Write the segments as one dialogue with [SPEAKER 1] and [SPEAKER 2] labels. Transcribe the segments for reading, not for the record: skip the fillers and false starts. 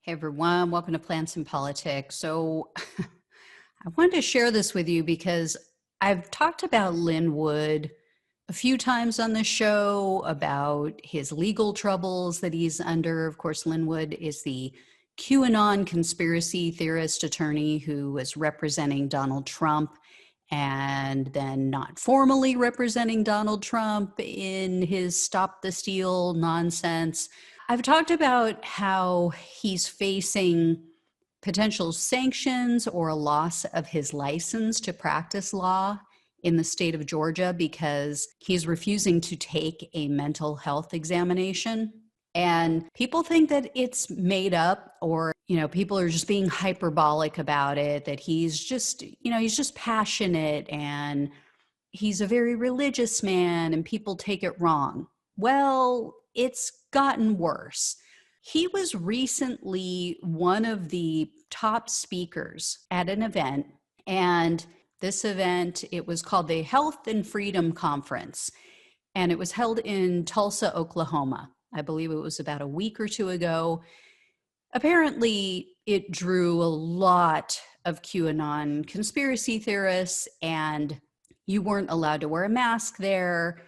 [SPEAKER 1] Hey everyone, welcome to Plants and Politics. So I wanted to share this with you because I've talked about Lin Wood a few times on the show about his legal troubles that he's under. Of course, Lin Wood is the QAnon conspiracy theorist attorney who was representing Donald Trump and then not formally representing Donald Trump in his Stop the Steal nonsense. I've talked about how he's facing potential sanctions or a loss of his license to practice law in the state of Georgia because he's refusing to take a mental health examination. And people think that it's made up or, people are just being hyperbolic about it, that he's just passionate and he's a very religious man and people take it wrong. Well, it's gotten worse. He was recently one of the top speakers at an event, and this event, it was called the Health and Freedom Conference, and it was held in Tulsa, Oklahoma. I believe it was about a week or two ago. Apparently, it drew a lot of QAnon conspiracy theorists, and you weren't allowed to wear a mask there.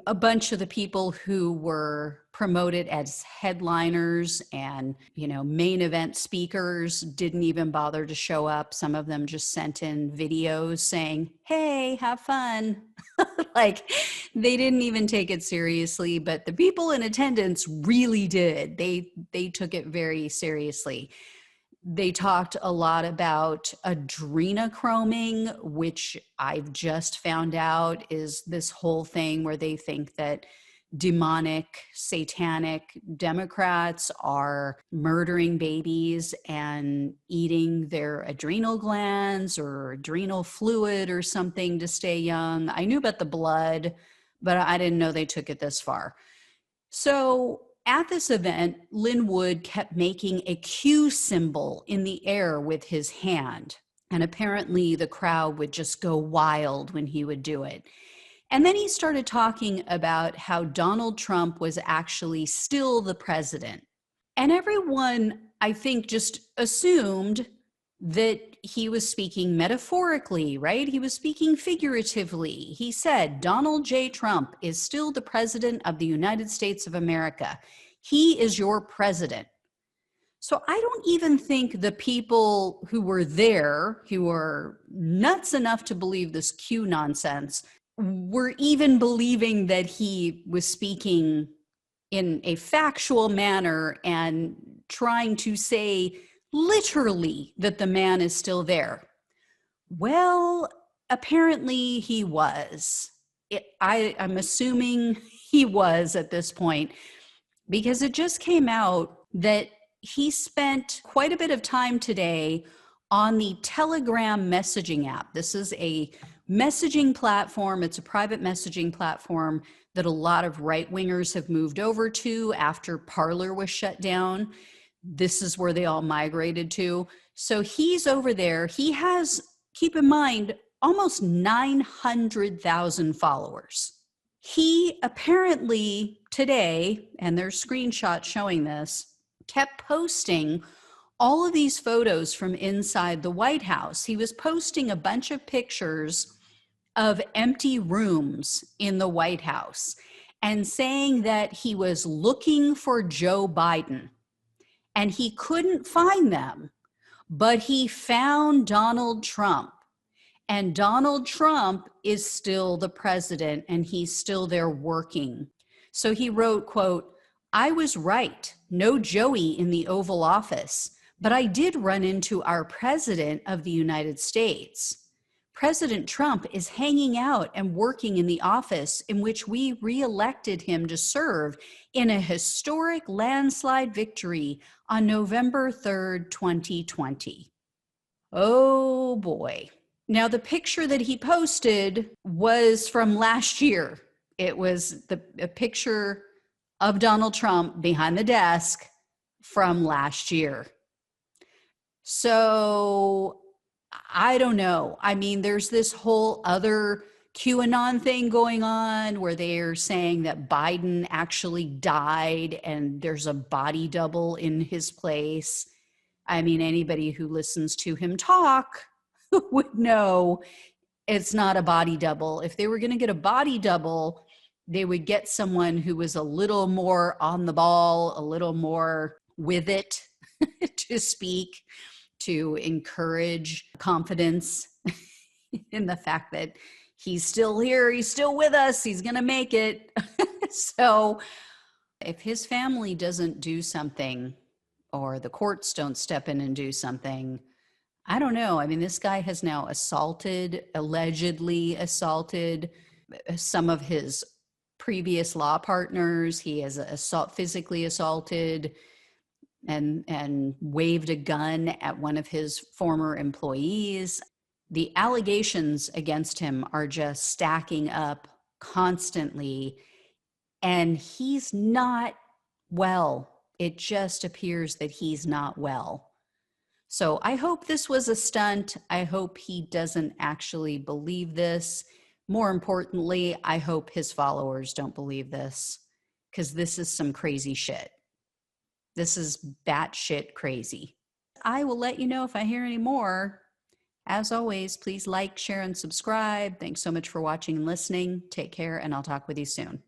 [SPEAKER 1] A bunch of the people who were promoted as headliners and, main event speakers didn't even bother to show up. Some of them just sent in videos saying, hey, have fun. Like, they didn't even take it seriously, but the people in attendance really did. They took it very seriously. They talked a lot about adrenochroming, which I've just found out is this whole thing where they think that demonic, satanic Democrats are murdering babies and eating their adrenal glands or adrenal fluid or something to stay young. I knew about the blood, but I didn't know they took it this far. So at this event, Lin Wood kept making a Q symbol in the air with his hand. And apparently the crowd would just go wild when he would do it. And then he started talking about how Donald Trump was actually still the president. And everyone, I think, just assumed that he was speaking metaphorically, right? He was speaking figuratively. He said, Donald J. Trump is still the president of the United States of America. He is your president. So I don't even think the people who were there, who were nuts enough to believe this Q nonsense, were even believing that he was speaking in a factual manner and trying to say literally that the man is still there. Well, apparently he was. I'm assuming he was at this point because it just came out that he spent quite a bit of time today on the Telegram messaging app. This is a messaging platform. It's a private messaging platform that a lot of right-wingers have moved over to after Parler was shut down. This is where they all migrated to. So he's over there. He has, keep in mind, almost 900,000 followers. He apparently today, and there's screenshots showing this, kept posting all of these photos from inside the White House. He was posting a bunch of pictures of empty rooms in the White House and saying that he was looking for Joe Biden and he couldn't find them, but he found Donald Trump. And Donald Trump is still the president and he's still there working. So he wrote, quote, I was right, no Joey in the Oval Office, but I did run into our president of the United States. President Trump is hanging out and working in the office in which we re-elected him to serve in a historic landslide victory on November 3rd, 2020. Oh boy. Now, the picture that he posted was from last year. It was a picture of Donald Trump behind the desk from last year. So I don't know. I mean, there's this whole other QAnon thing going on where they're saying that Biden actually died and there's a body double in his place. I mean, anybody who listens to him talk would know it's not a body double. If they were going to get a body double, they would get someone who was a little more on the ball, a little more with it, to speak, to encourage confidence in the fact that he's still here, he's still with us, he's going to make it. So if his family doesn't do something or the courts don't step in and do something, I don't know. I mean, this guy has now allegedly assaulted some of his previous law partners. He has physically assaulted and waved a gun at one of his former employees. The allegations against him are just stacking up constantly, and he's not well. It just appears that he's not well. So I hope this was a stunt. I hope he doesn't actually believe this. More importantly, I hope his followers don't believe this, because this is some crazy shit. This is batshit crazy. I will let you know if I hear any more. As always, please like, share, and subscribe. Thanks so much for watching and listening. Take care, and I'll talk with you soon.